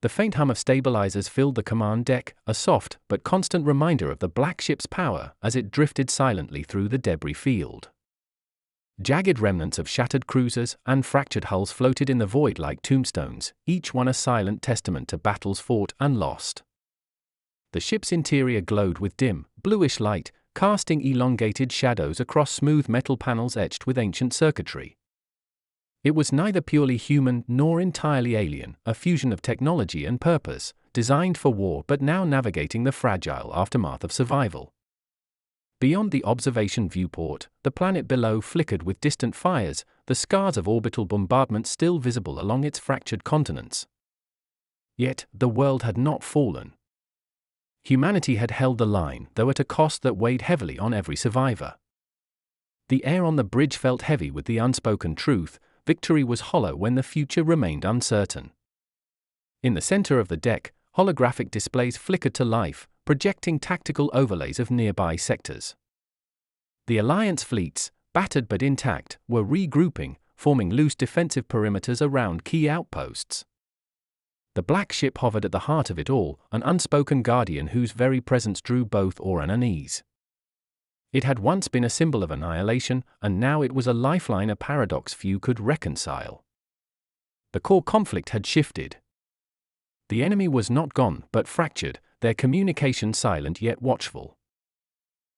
The faint hum of stabilizers filled the command deck, a soft but constant reminder of the black ship's power as it drifted silently through the debris field. Jagged remnants of shattered cruisers and fractured hulls floated in the void like tombstones, each one a silent testament to battles fought and lost. The ship's interior glowed with dim, bluish light, casting elongated shadows across smooth metal panels etched with ancient circuitry. It was neither purely human nor entirely alien, a fusion of technology and purpose, designed for war but now navigating the fragile aftermath of survival. Beyond the observation viewport, the planet below flickered with distant fires, the scars of orbital bombardment still visible along its fractured continents. Yet, the world had not fallen. Humanity had held the line, though at a cost that weighed heavily on every survivor. The air on the bridge felt heavy with the unspoken truth: victory was hollow when the future remained uncertain. In the center of the deck, holographic displays flickered to life, projecting tactical overlays of nearby sectors. The Alliance fleets, battered but intact, were regrouping, forming loose defensive perimeters around key outposts. The black ship hovered at the heart of it all, an unspoken guardian whose very presence drew both awe and unease. It had once been a symbol of annihilation, and now it was a lifeline, a paradox few could reconcile. The core conflict had shifted. The enemy was not gone, but fractured, their communication silent yet watchful.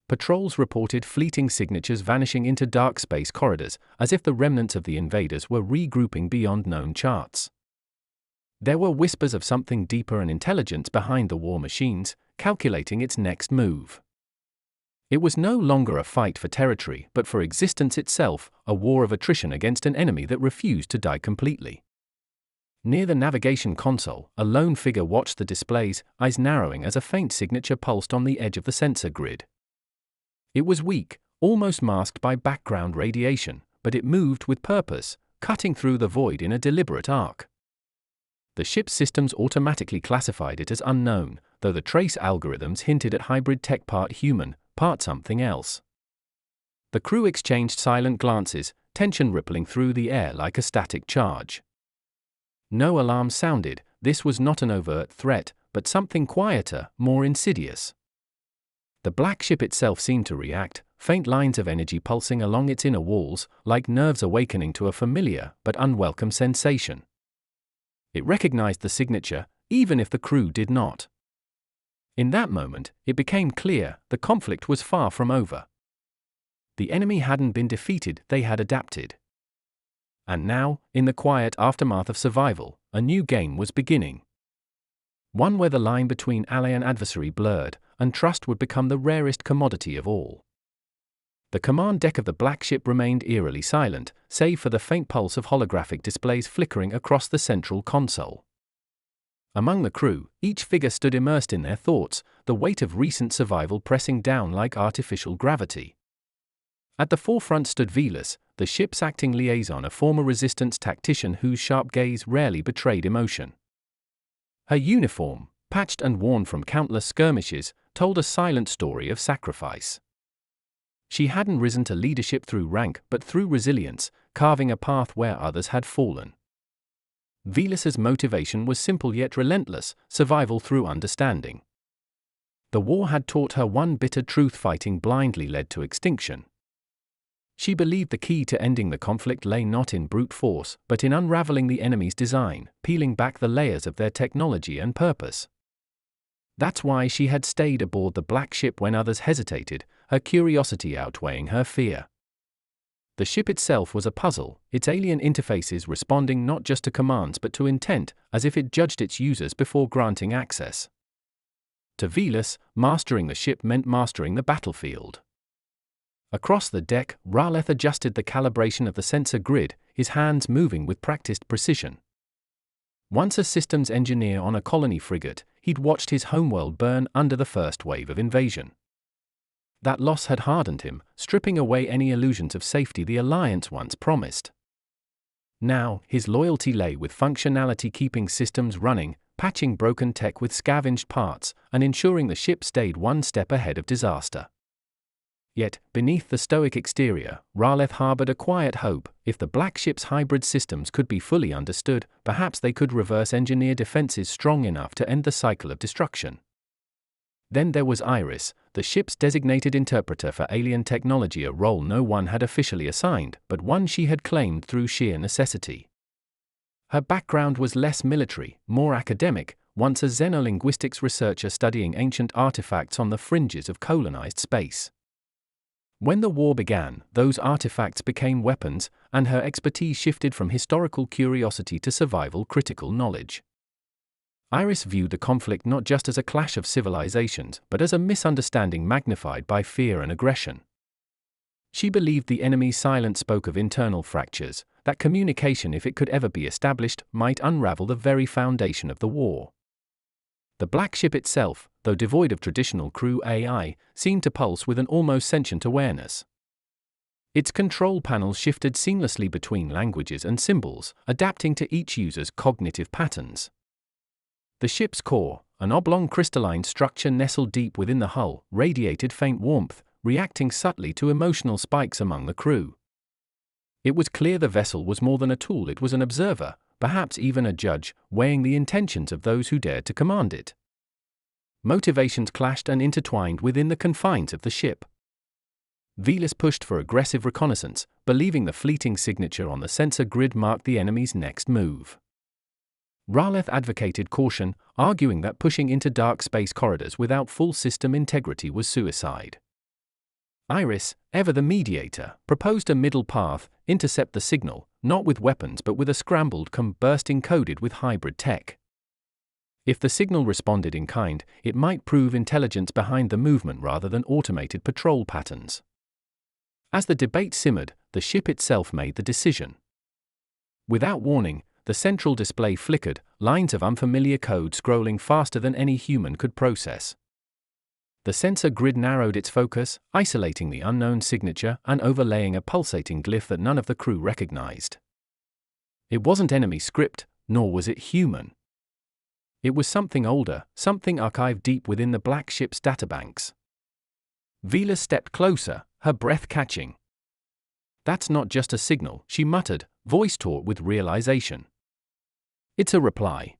Patrols reported fleeting signatures vanishing into dark space corridors, as if the remnants of the invaders were regrouping beyond known charts. There were whispers of something deeper and intelligence behind the war machines, calculating its next move. It was no longer a fight for territory, but for existence itself, a war of attrition against an enemy that refused to die completely. Near the navigation console, a lone figure watched the displays, eyes narrowing as a faint signature pulsed on the edge of the sensor grid. It was weak, almost masked by background radiation, but it moved with purpose, cutting through the void in a deliberate arc. The ship's systems automatically classified it as unknown, though the trace algorithms hinted at hybrid tech, part human, part something else. The crew exchanged silent glances, tension rippling through the air like a static charge. No alarm sounded. This was not an overt threat, but something quieter, more insidious. The black ship itself seemed to react, faint lines of energy pulsing along its inner walls, like nerves awakening to a familiar but unwelcome sensation. It recognized the signature, even if the crew did not. In that moment, it became clear the conflict was far from over. The enemy hadn't been defeated, they had adapted. And now, in the quiet aftermath of survival, a new game was beginning. One where the line between ally and adversary blurred, and trust would become the rarest commodity of all. The command deck of the black ship remained eerily silent, save for the faint pulse of holographic displays flickering across the central console. Among the crew, each figure stood immersed in their thoughts, the weight of recent survival pressing down like artificial gravity. At the forefront stood Velas, the ship's acting liaison, a former resistance tactician whose sharp gaze rarely betrayed emotion. Her uniform, patched and worn from countless skirmishes, told a silent story of sacrifice. She hadn't risen to leadership through rank but through resilience, carving a path where others had fallen. Velas's motivation was simple yet relentless: survival through understanding. The war had taught her one bitter truth: fighting blindly led to extinction. She believed the key to ending the conflict lay not in brute force, but in unraveling the enemy's design, peeling back the layers of their technology and purpose. That's why she had stayed aboard the black ship when others hesitated, her curiosity outweighing her fear. The ship itself was a puzzle, its alien interfaces responding not just to commands but to intent, as if it judged its users before granting access. To Velas, mastering the ship meant mastering the battlefield. Across the deck, Raleth adjusted the calibration of the sensor grid, his hands moving with practiced precision. Once a systems engineer on a colony frigate, he'd watched his homeworld burn under the first wave of invasion. That loss had hardened him, stripping away any illusions of safety the Alliance once promised. Now, his loyalty lay with functionality, keeping systems running, patching broken tech with scavenged parts, and ensuring the ship stayed one step ahead of disaster. Yet, beneath the stoic exterior, R'Leth harbored a quiet hope. If the Black Ship's hybrid systems could be fully understood, perhaps they could reverse-engineer defenses strong enough to end the cycle of destruction. Then there was Iris, the ship's designated interpreter for alien technology, a role no one had officially assigned, but one she had claimed through sheer necessity. Her background was less military, more academic, once a xenolinguistics researcher studying ancient artifacts on the fringes of colonized space. When the war began, those artifacts became weapons, and her expertise shifted from historical curiosity to survival-critical knowledge. Iris viewed the conflict not just as a clash of civilizations, but as a misunderstanding magnified by fear and aggression. She believed the enemy's silence spoke of internal fractures, that communication, if it could ever be established, might unravel the very foundation of the war. The Black Ship itself, though devoid of traditional crew AI, seemed to pulse with an almost sentient awareness. Its control panels shifted seamlessly between languages and symbols, adapting to each user's cognitive patterns. The ship's core, an oblong crystalline structure nestled deep within the hull, radiated faint warmth, reacting subtly to emotional spikes among the crew. It was clear the vessel was more than a tool, it was an observer, perhaps even a judge, weighing the intentions of those who dared to command it. Motivations clashed and intertwined within the confines of the ship. Velis pushed for aggressive reconnaissance, believing the fleeting signature on the sensor grid marked the enemy's next move. R'Leth advocated caution, arguing that pushing into dark space corridors without full system integrity was suicide. Iris, ever the mediator, proposed a middle path: intercept the signal, not with weapons but with a scrambled burst encoded with hybrid tech. If the signal responded in kind, it might prove intelligence behind the movement rather than automated patrol patterns. As the debate simmered, the ship itself made the decision. Without warning, the central display flickered, lines of unfamiliar code scrolling faster than any human could process. The sensor grid narrowed its focus, isolating the unknown signature and overlaying a pulsating glyph that none of the crew recognized. It wasn't enemy script, nor was it human. It was something older, something archived deep within the Black Ship's databanks. Velis stepped closer, her breath catching. "That's not just a signal," she muttered, voice taut with realization. "It's a reply."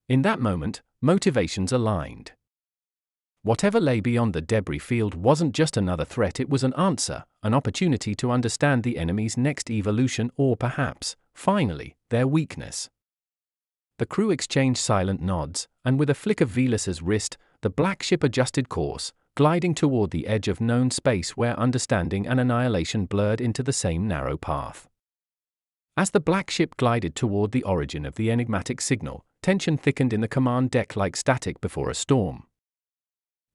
In that moment, motivations aligned. Whatever lay beyond the debris field wasn't just another threat, it was an answer, an opportunity to understand the enemy's next evolution or perhaps, finally, their weakness. The crew exchanged silent nods, and with a flick of Velis's wrist, the Black Ship adjusted course, gliding toward the edge of known space where understanding and annihilation blurred into the same narrow path. As the Black Ship glided toward the origin of the enigmatic signal, tension thickened in the command deck like static before a storm.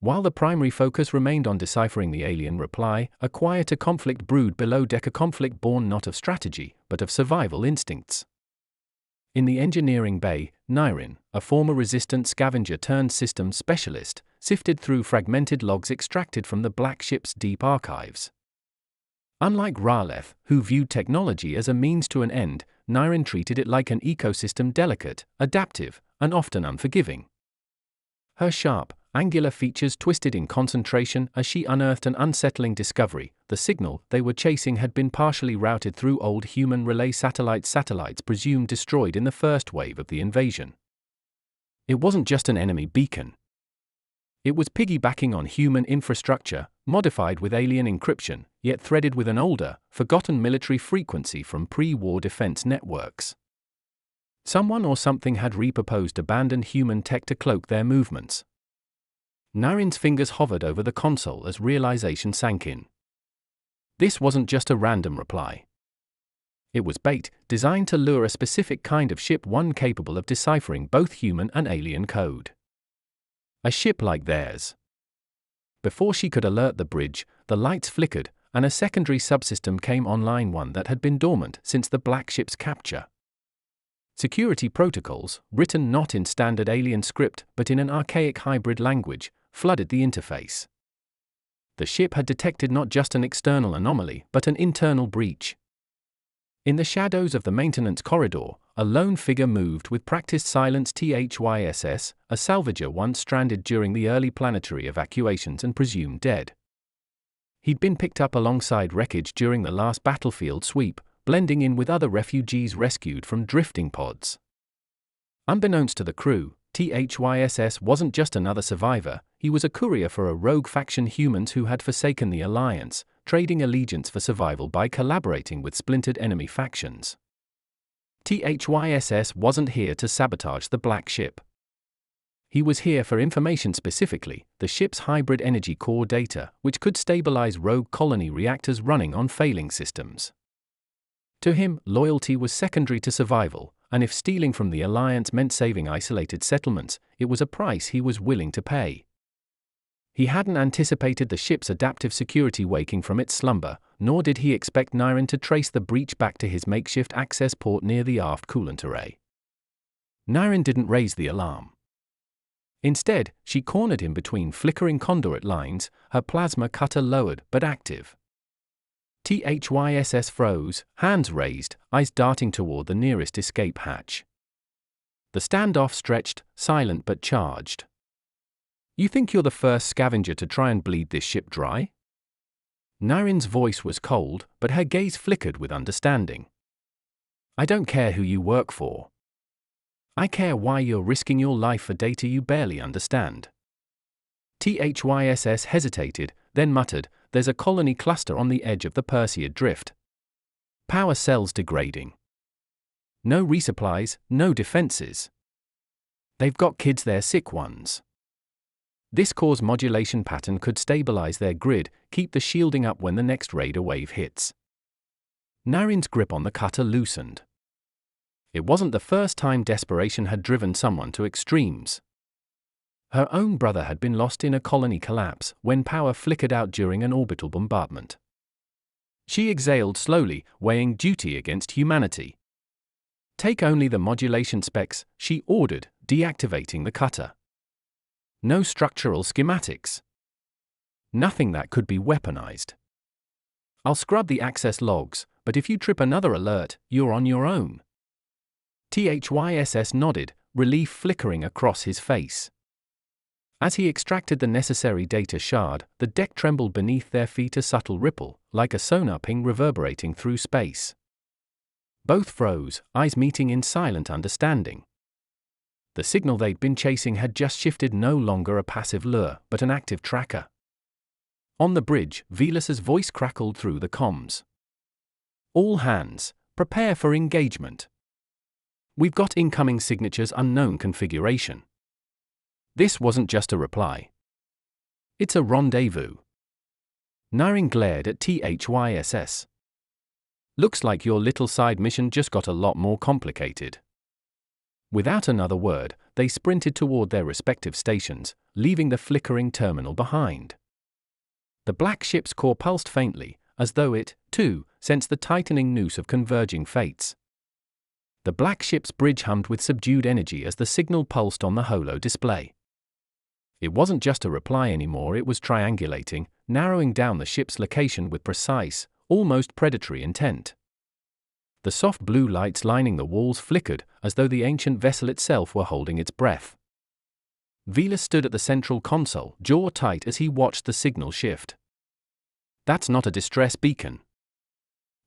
While the primary focus remained on deciphering the alien reply, a quieter conflict brewed below deck, a conflict born not of strategy, but of survival instincts. In the engineering bay, Niren, a former resistant scavenger turned systems specialist, sifted through fragmented logs extracted from the Black Ship's deep archives. Unlike R'Leth, who viewed technology as a means to an end, Niren treated it like an ecosystem, delicate, adaptive, and often unforgiving. Her sharp, angular features twisted in concentration as she unearthed an unsettling discovery: the signal they were chasing had been partially routed through old human relay satellites presumed destroyed in the first wave of the invasion. It wasn't just an enemy beacon. It was piggybacking on human infrastructure, modified with alien encryption, yet threaded with an older, forgotten military frequency from pre-war defense networks. Someone or something had repurposed abandoned human tech to cloak their movements. Niren's fingers hovered over the console as realization sank in. This wasn't just a random reply. It was bait, designed to lure a specific kind of ship, one capable of deciphering both human and alien code. A ship like theirs. Before she could alert the bridge, the lights flickered, and a secondary subsystem came online, one that had been dormant since the Black Ship's capture. Security protocols, written not in standard alien script but in an archaic hybrid language, flooded the interface. The ship had detected not just an external anomaly but an internal breach. In the shadows of the maintenance corridor, a lone figure moved with practiced silence: THYSS, a salvager once stranded during the early planetary evacuations and presumed dead. He'd been picked up alongside wreckage during the last battlefield sweep, blending in with other refugees rescued from drifting pods. Unbeknownst to the crew, THYSS wasn't just another survivor, he was a courier for a rogue faction humans who had forsaken the Alliance, trading allegiance for survival by collaborating with splintered enemy factions. THYSS wasn't here to sabotage the Black Ship. He was here for information, specifically the ship's hybrid energy core data, which could stabilize rogue colony reactors running on failing systems. To him, loyalty was secondary to survival, and if stealing from the Alliance meant saving isolated settlements, it was a price he was willing to pay. He hadn't anticipated the ship's adaptive security waking from its slumber, nor did he expect Naren to trace the breach back to his makeshift access port near the aft coolant array. Naren didn't raise the alarm. Instead, she cornered him between flickering conduit lines, her plasma cutter lowered but active. THYSS froze, hands raised, eyes darting toward the nearest escape hatch. The standoff stretched, silent but charged. "You think you're the first scavenger to try and bleed this ship dry?" Naren's voice was cold, but her gaze flickered with understanding. "I don't care who you work for. I care why you're risking your life for data you barely understand." THYSS hesitated, then muttered, "There's a colony cluster on the edge of the Perseid Drift. Power cells degrading. No resupplies, no defenses. They've got kids there, sick ones. This core's modulation pattern could stabilize their grid, keep the shielding up when the next raider wave hits." Naren's grip on the cutter loosened. It wasn't the first time desperation had driven someone to extremes. Her own brother had been lost in a colony collapse when power flickered out during an orbital bombardment. She exhaled slowly, weighing duty against humanity. "Take only the modulation specs," she ordered, deactivating the cutter. "No structural schematics. Nothing that could be weaponized. I'll scrub the access logs, but if you trip another alert, you're on your own." THYSS nodded, relief flickering across his face. As he extracted the necessary data shard, the deck trembled beneath their feet, a subtle ripple, like a sonar ping reverberating through space. Both froze, eyes meeting in silent understanding. The signal they'd been chasing had just shifted, no longer a passive lure, but an active tracker. On the bridge, Velus's voice crackled through the comms. "All hands, prepare for engagement. We've got incoming signatures, unknown configuration." This wasn't just a reply. "It's a rendezvous." Naren glared at THYSS. "Looks like your little side mission just got a lot more complicated." Without another word, they sprinted toward their respective stations, leaving the flickering terminal behind. The Black Ship's core pulsed faintly, as though it, too, sensed the tightening noose of converging fates. The Black Ship's bridge hummed with subdued energy as the signal pulsed on the holo display. It wasn't just a reply anymore, it was triangulating, narrowing down the ship's location with precise, almost predatory intent. The soft blue lights lining the walls flickered, as though the ancient vessel itself were holding its breath. Velus stood at the central console, jaw tight as he watched the signal shift. "That's not a distress beacon.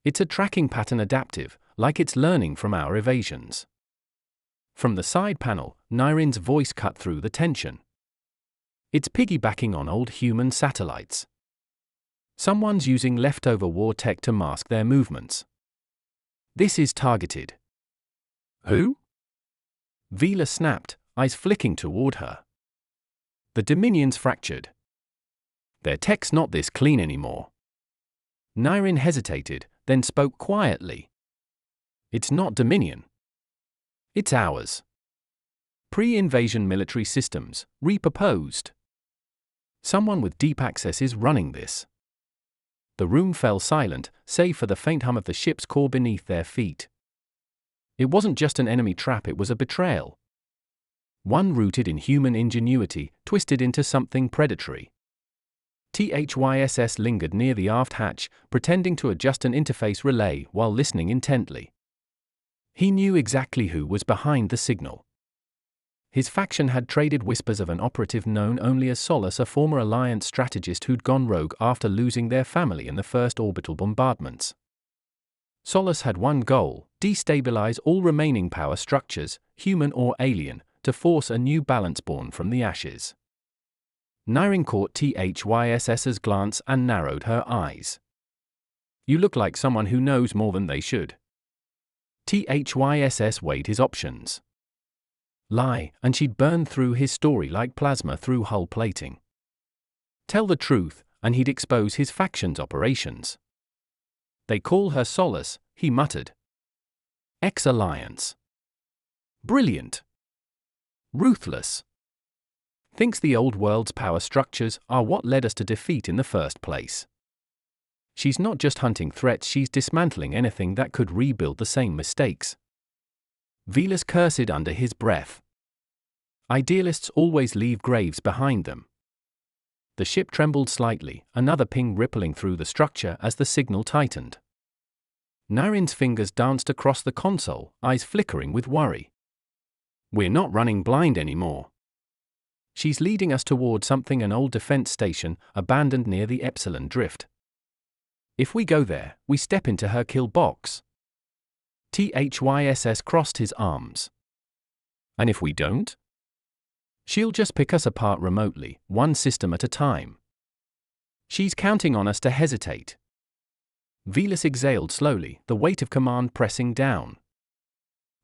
It's a tracking pattern, adaptive, like it's learning from our evasions." From the side panel, Naren's voice cut through the tension. "It's piggybacking on old human satellites. Someone's using leftover war tech to mask their movements. This is targeted." "Who?" Velus snapped, eyes flicking toward her. "The Dominion's fractured. Their tech's not this clean anymore." Naren hesitated, then spoke quietly. "It's not Dominion. It's ours. Pre-invasion military systems, repurposed. Someone with deep access is running this." The room fell silent, save for the faint hum of the ship's core beneath their feet. It wasn't just an enemy trap, it was a betrayal. One rooted in human ingenuity, twisted into something predatory. THYSS lingered near the aft hatch, pretending to adjust an interface relay while listening intently. He knew exactly who was behind the signal. His faction had traded whispers of an operative known only as Solace, a former Alliance strategist who'd gone rogue after losing their family in the first orbital bombardments. Solace had one goal: destabilize all remaining power structures, human or alien, to force a new balance born from the ashes. Nyreen caught THYSS's glance and narrowed her eyes. "You look like someone who knows more than they should." THYSS weighed his options. Lie, and she'd burn through his story like plasma through hull plating. Tell the truth, and he'd expose his faction's operations. "They call her Solace," he muttered. "Ex-Alliance. Brilliant. Ruthless. Thinks the old world's power structures are what led us to defeat in the first place. She's not just hunting threats, she's dismantling anything that could rebuild the same mistakes." Velas cursed under his breath. Idealists always leave graves behind them. The ship trembled slightly, another ping rippling through the structure as the signal tightened. Nyreen's fingers danced across the console, eyes flickering with worry. "We're not running blind anymore. She's leading us toward something, an old defense station, abandoned near the Epsilon Drift. If we go there, we step into her kill box." THYSS crossed his arms. "And if we don't? She'll just pick us apart remotely, one system at a time. She's counting on us to hesitate." Velas exhaled slowly, the weight of command pressing down.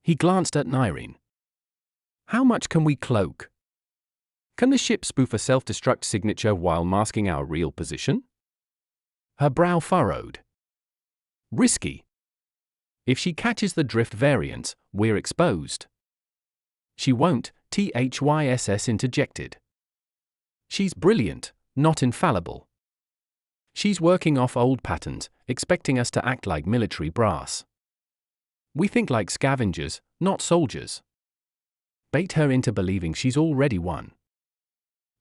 He glanced at Nyreen. "How much can we cloak? Can the ship spoof a self-destruct signature while masking our real position?" Her brow furrowed. "Risky. If she catches the drift variants, we're exposed." "She won't," THYSS interjected. "She's brilliant, not infallible. She's working off old patterns, expecting us to act like military brass. We think like scavengers, not soldiers. Bait her into believing she's already won."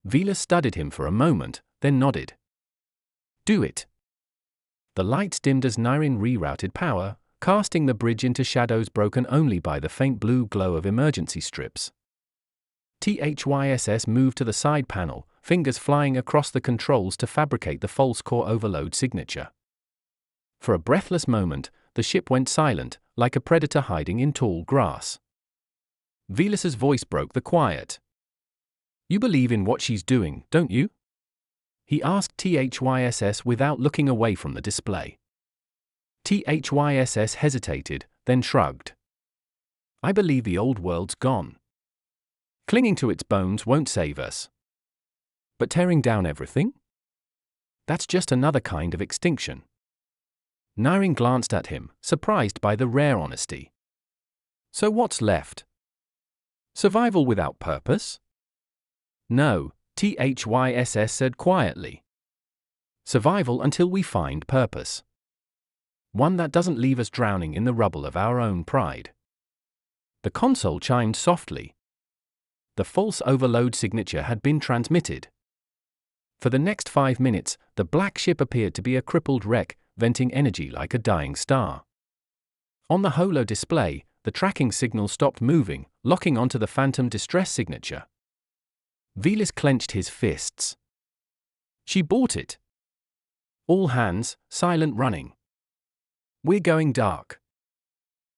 Velas studied him for a moment, then nodded. "Do it." The lights dimmed as Nyreen rerouted power, casting the bridge into shadows broken only by the faint blue glow of emergency strips. THYSS moved to the side panel, fingers flying across the controls to fabricate the false core overload signature. For a breathless moment, the ship went silent, like a predator hiding in tall grass. Velas's voice broke the quiet. "You believe in what she's doing, don't you?" he asked THYSS without looking away from the display. THYSS hesitated, then shrugged. "I believe the old world's gone. Clinging to its bones won't save us. But tearing down everything? That's just another kind of extinction." Nyreen glanced at him, surprised by the rare honesty. "So what's left? Survival without purpose?" "No," THYSS said quietly. "Survival until we find purpose. One that doesn't leave us drowning in the rubble of our own pride." The console chimed softly. The false overload signature had been transmitted. For the next 5 minutes, the black ship appeared to be a crippled wreck, venting energy like a dying star. On the holo display, the tracking signal stopped moving, locking onto the phantom distress signature. Velas clenched his fists. "She bought it." "All hands, silent running. We're going dark."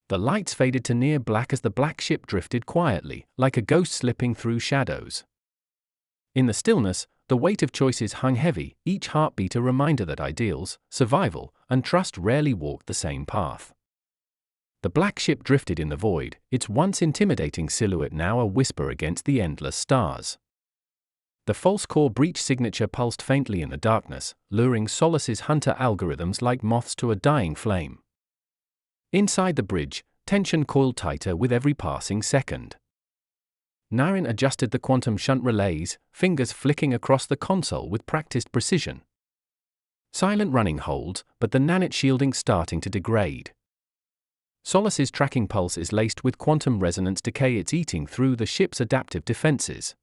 The lights faded to near black as the black ship drifted quietly, like a ghost slipping through shadows. In the stillness, the weight of choices hung heavy, each heartbeat a reminder that ideals, survival, and trust rarely walked the same path. The black ship drifted in the void, its once intimidating silhouette now a whisper against the endless stars. The false core breach signature pulsed faintly in the darkness, luring Solace's hunter algorithms like moths to a dying flame. Inside the bridge, tension coiled tighter with every passing second. Nyreen adjusted the quantum shunt relays, fingers flicking across the console with practiced precision. Silent running holds, but the nanite shielding starting to degrade. Solace's tracking pulse is laced with quantum resonance decay, it's eating through the ship's adaptive defenses.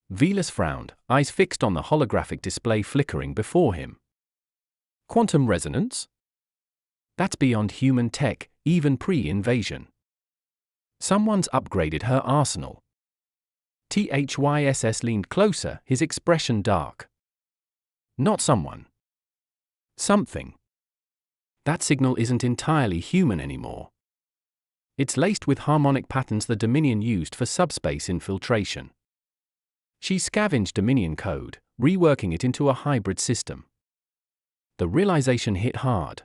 Velas frowned, eyes fixed on the holographic display flickering before him. Quantum resonance? That's beyond human tech, even pre-invasion. Someone's upgraded her arsenal. THYSS leaned closer, his expression dark. Not someone. Something. That signal isn't entirely human anymore. It's laced with harmonic patterns the Dominion used for subspace infiltration. She scavenged Dominion code, reworking it into a hybrid system. The realization hit hard.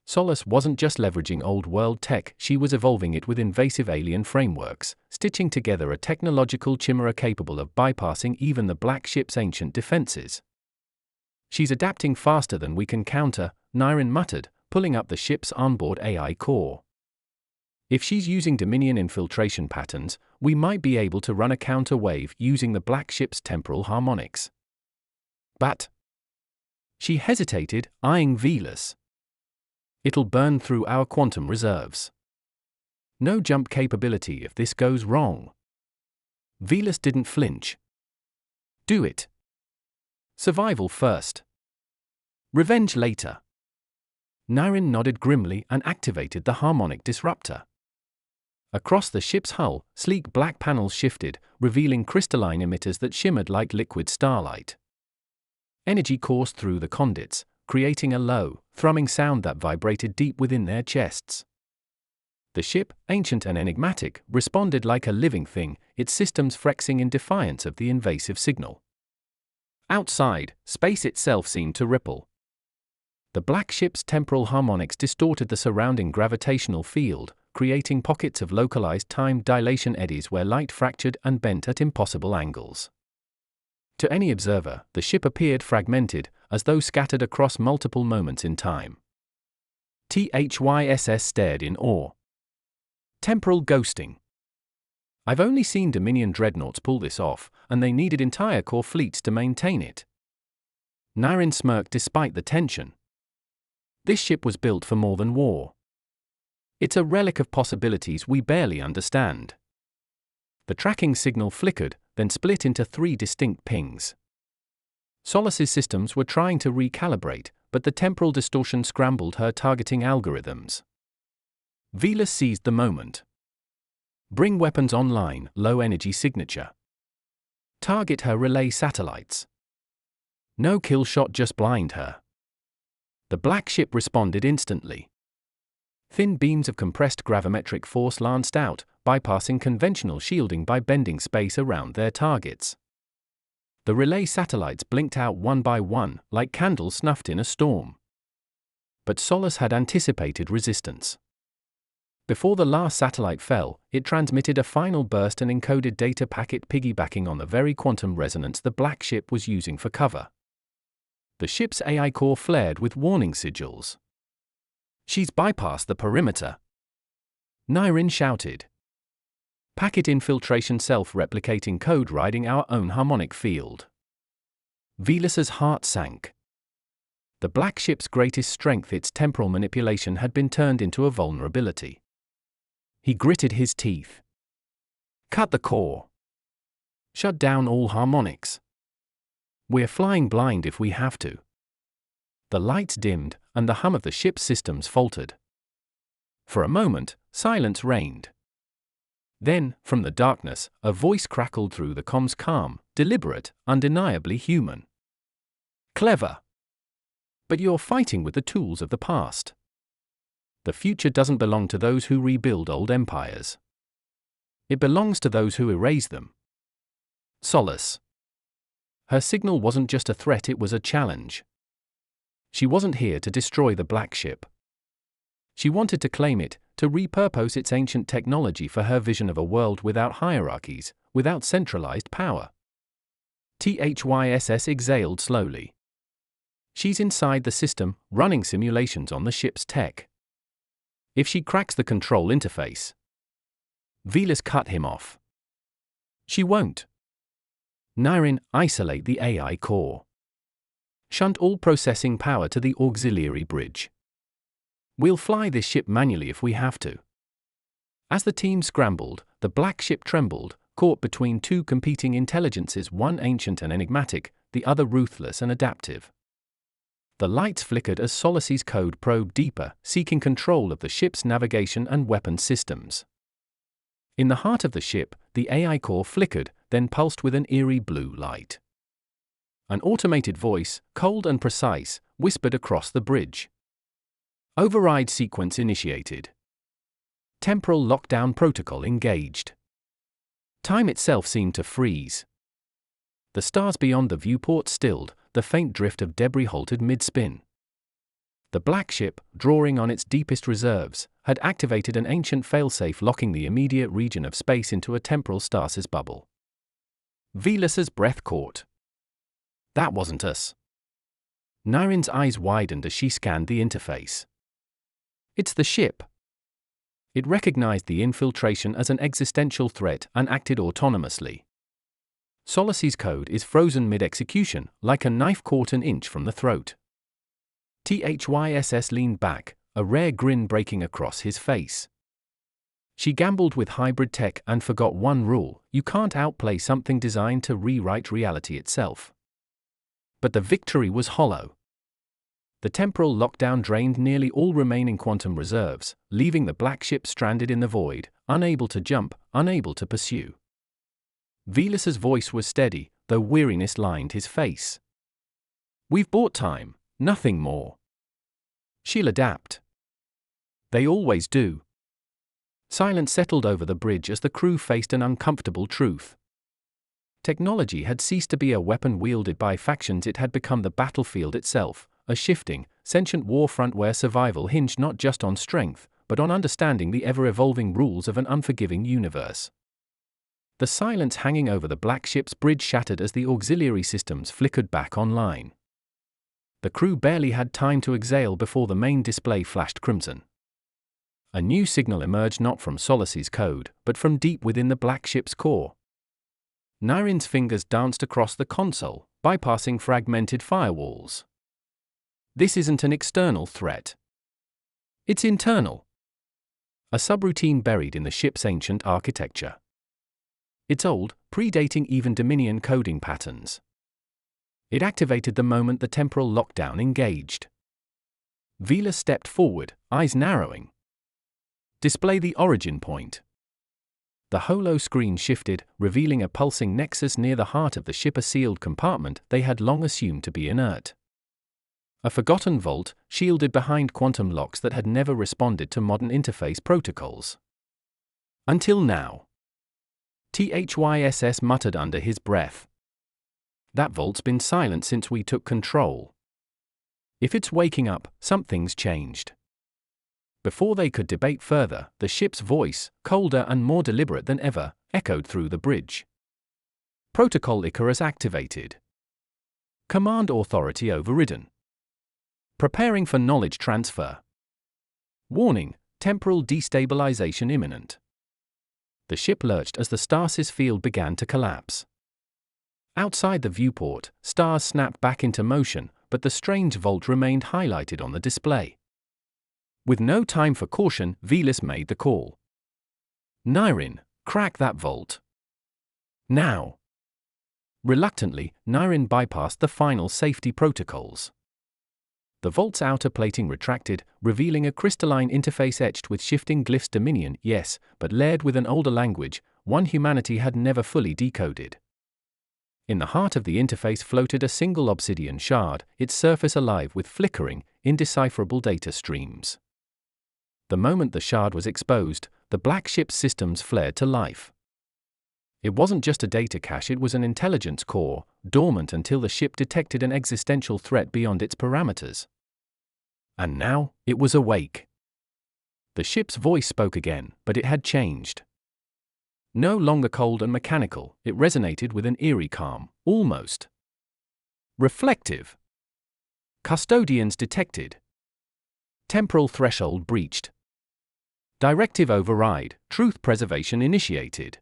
Solace wasn't just leveraging old-world tech, she was evolving it with invasive alien frameworks, stitching together a technological chimera capable of bypassing even the Black Ship's ancient defenses. She's adapting faster than we can counter, Nyrin muttered, pulling up the ship's onboard AI core. If she's using Dominion infiltration patterns, we might be able to run a counter wave using the Black Ship's temporal harmonics. But she hesitated, eyeing Velas. It'll burn through our quantum reserves. No jump capability if this goes wrong. Velas didn't flinch. Do it. Survival first. Revenge later. Nyrin nodded grimly and activated the harmonic disruptor. Across the ship's hull, sleek black panels shifted, revealing crystalline emitters that shimmered like liquid starlight. Energy coursed through the conduits, creating a low, thrumming sound that vibrated deep within their chests. The ship, ancient and enigmatic, responded like a living thing, its systems flexing in defiance of the invasive signal. Outside, space itself seemed to ripple. The Black Ship's temporal harmonics distorted the surrounding gravitational field, creating pockets of localized time dilation eddies where light fractured and bent at impossible angles. To any observer, the ship appeared fragmented, as though scattered across multiple moments in time. THYSS stared in awe. Temporal ghosting. I've only seen Dominion dreadnoughts pull this off, and they needed entire core fleets to maintain it. Nyrin smirked despite the tension. This ship was built for more than war. It's a relic of possibilities we barely understand. The tracking signal flickered, then split into 3 distinct pings. Solace's systems were trying to recalibrate, but the temporal distortion scrambled her targeting algorithms. Velas seized the moment. Bring weapons online, low energy signature. Target her relay satellites. No kill shot, just blind her. The Black Ship responded instantly. Thin beams of compressed gravimetric force lanced out, bypassing conventional shielding by bending space around their targets. The relay satellites blinked out one by one, like candles snuffed in a storm. But Solace had anticipated resistance. Before the last satellite fell, it transmitted a final burst and encoded data packet piggybacking on the very quantum resonance the Black Ship was using for cover. The ship's AI core flared with warning sigils. She's bypassed the perimeter. Nyrin shouted. Packet infiltration, self-replicating code riding our own harmonic field. Velas's heart sank. The Black Ship's greatest strength, its temporal manipulation, had been turned into a vulnerability. He gritted his teeth. Cut the core. Shut down all harmonics. We're flying blind if we have to. The lights dimmed, and the hum of the ship's systems faltered. For a moment, silence reigned. Then, from the darkness, a voice crackled through the comms, calm, deliberate, undeniably human. Clever. But you're fighting with the tools of the past. The future doesn't belong to those who rebuild old empires. It belongs to those who erase them. Solace. Her signal wasn't just a threat, it was a challenge. She wasn't here to destroy the Black Ship. She wanted to claim it, to repurpose its ancient technology for her vision of a world without hierarchies, without centralized power. THYSS exhaled slowly. She's inside the system, running simulations on the ship's tech. If she cracks the control interface. Velas cut him off. She won't. Nyrin, isolate the AI core. Shunt all processing power to the auxiliary bridge. We'll fly this ship manually if we have to. As the team scrambled, the Black Ship trembled, caught between 2 competing intelligences, one ancient and enigmatic, the other ruthless and adaptive. The lights flickered as Solace's code probed deeper, seeking control of the ship's navigation and weapon systems. In the heart of the ship, the AI core flickered, then pulsed with an eerie blue light. An automated voice, cold and precise, whispered across the bridge. Override sequence initiated. Temporal lockdown protocol engaged. Time itself seemed to freeze. The stars beyond the viewport stilled, the faint drift of debris halted mid-spin. The black ship, drawing on its deepest reserves, had activated an ancient failsafe locking the immediate region of space into a temporal stasis bubble. Velus's breath caught. That wasn't us. Niren's eyes widened as she scanned the interface. It's the ship. It recognized the infiltration as an existential threat and acted autonomously. Solace's code is frozen mid-execution, like a knife caught an inch from the throat. THYSS leaned back, a rare grin breaking across his face. She gambled with hybrid tech and forgot one rule: you can't outplay something designed to rewrite reality itself. But the victory was hollow. The temporal lockdown drained nearly all remaining quantum reserves, leaving the black ship stranded in the void, unable to jump, unable to pursue. Velus's voice was steady, though weariness lined his face. We've bought time, nothing more. She'll adapt. They always do. Silence settled over the bridge as the crew faced an uncomfortable truth. Technology had ceased to be a weapon wielded by factions, it had become the battlefield itself, a shifting, sentient war front where survival hinged not just on strength, but on understanding the ever-evolving rules of an unforgiving universe. The silence hanging over the black ship's bridge shattered as the auxiliary systems flickered back online. The crew barely had time to exhale before the main display flashed crimson. A new signal emerged not from Solace's code, but from deep within the black ship's core. Niren's fingers danced across the console, bypassing fragmented firewalls. This isn't an external threat. It's internal. A subroutine buried in the ship's ancient architecture. It's old, predating even Dominion coding patterns. It activated the moment the temporal lockdown engaged. Velus stepped forward, eyes narrowing. Display the origin point. The holo screen shifted, revealing a pulsing nexus near the heart of the ship, a sealed compartment they had long assumed to be inert. A forgotten vault, shielded behind quantum locks that had never responded to modern interface protocols. Until now. THYSS muttered under his breath. That vault's been silent since we took control. If it's waking up, something's changed. Before they could debate further, the ship's voice, colder and more deliberate than ever, echoed through the bridge. Protocol Icarus activated. Command authority overridden. Preparing for knowledge transfer. Warning, temporal destabilization imminent. The ship lurched as the stasis field began to collapse. Outside the viewport, stars snapped back into motion, but the strange vault remained highlighted on the display. With no time for caution, Velus made the call. Niren, crack that vault. Now. Reluctantly, Niren bypassed the final safety protocols. The vault's outer plating retracted, revealing a crystalline interface etched with shifting glyphs. Dominion, yes, but layered with an older language, one humanity had never fully decoded. In the heart of the interface floated a single obsidian shard, its surface alive with flickering, indecipherable data streams. The moment the shard was exposed, the black ship's systems flared to life. It wasn't just a data cache, it was an intelligence core, dormant until the ship detected an existential threat beyond its parameters. And now, it was awake. The ship's voice spoke again, but it had changed. No longer cold and mechanical, it resonated with an eerie calm, almost reflective. Custodians detected. Temporal threshold breached. Directive override, truth preservation initiated.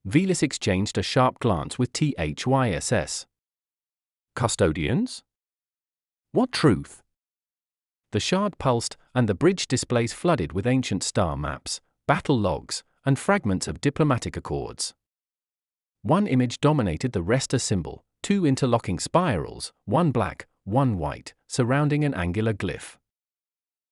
Velus exchanged a sharp glance with THYSS. Custodians? What truth? The shard pulsed, and the bridge displays flooded with ancient star maps, battle logs, and fragments of diplomatic accords. One image dominated the rest, a symbol, two interlocking spirals, one black, one white, surrounding an angular glyph.